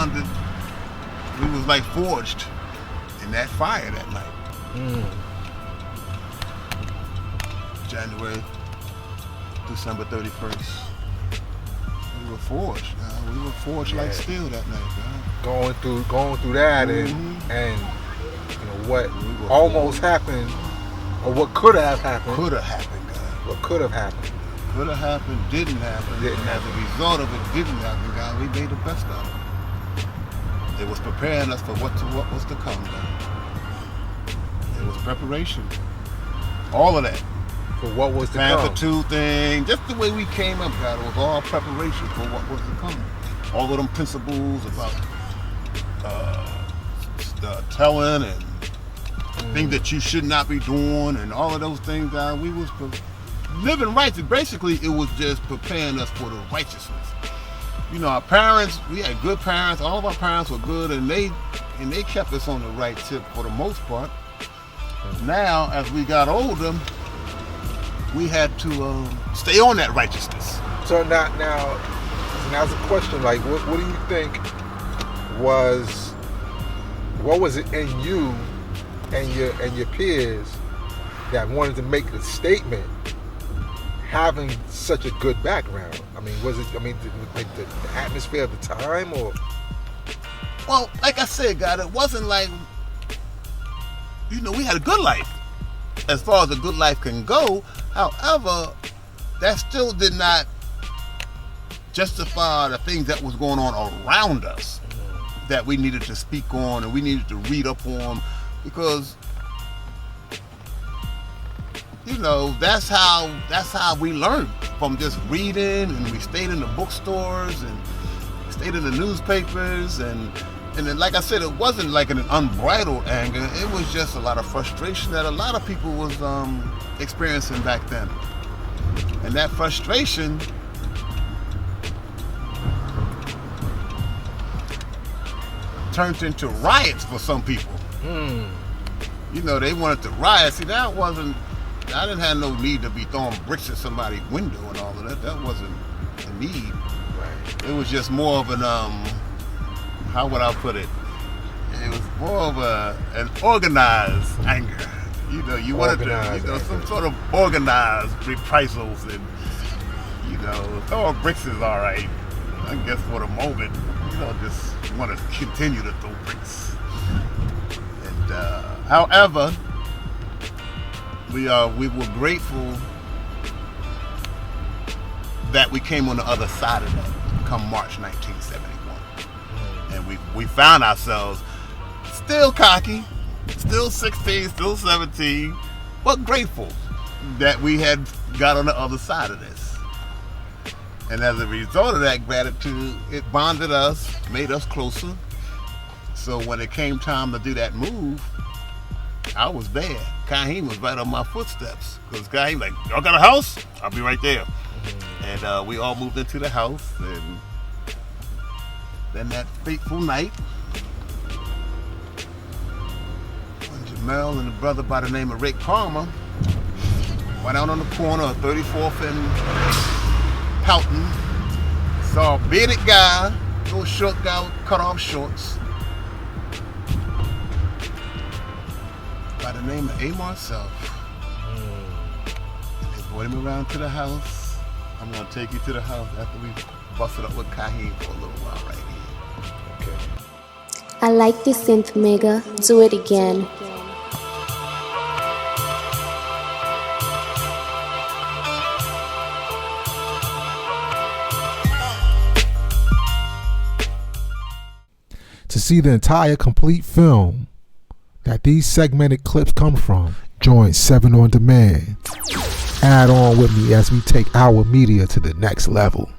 bonded. We was like forged in that fire that night. December 31st. We were forged. We were forged like steel that night. Going through that, and what almost happened, or what could have happened. Could have happened, God. What could have happened. Could have happened, didn't happen. As a result of it didn't happen, God, we made the best out of it. It was preparing us for what was to come, God. It was preparation. All of that. For what was to Panther come. 2 thing, just the way we came up, God, it was all preparation for what was to come. All of them principles about telling and things that you should not be doing, and all of those things, God, we was living righteous. Basically, it was just preparing us for the righteousness. You know, our parents, we had good parents. All of our parents were good, and they kept us on the right tip for the most part. Now, as we got older, we had to stay on that righteousness. So now it's a question, like, what do you think what was it in you and your peers that wanted to make a statement having such a good background? I mean, was it, like the atmosphere of the time, or? Well, like I said, God, it wasn't like, we had a good life. As far as a good life can go. However, that still did not justify the things that was going on around us that we needed to speak on and we needed to read up on, because that's how we learned, from just reading, and we stayed in the bookstores and stayed in the newspapers, and then, like I said, it wasn't like an unbridled anger. It was just a lot of frustration that a lot of people was experiencing back then. And that frustration turned into riots for some people. They wanted to riot. See, I didn't have no need to be throwing bricks at somebody's window and all of that. That wasn't a need. Right. It was just more of an, how would I put it? It was more of an organized anger. You wanted to, some sort of organized reprisals, and throwing bricks is all right. I guess for the moment, just want to continue to throw bricks. And however, we were grateful that we came on the other side of that come March 1971. And we found ourselves still cocky, still 16, still 17, but grateful that we had got on the other side of this. And as a result of that gratitude, it bonded us, made us closer. So when it came time to do that move, I was there. Kaheem was right on my footsteps. Because Kaheem like, y'all got a house? I'll be right there. And we all moved into the house. And then that fateful night, when Jamel and a brother by the name of Rick Palmer went out on the corner of 34th and Houghton, saw a bearded guy, little short guy with cut off shorts, by the name of Ramel Self. And they brought him around to the house. I'm gonna take you to the house after we busted up with Kaheem for a little while right here. Okay. I like this synth, Mega. Do it again. To see the entire complete film that these segmented clips come from, join 7 On Demand. Add on with me as we take our media to the next level.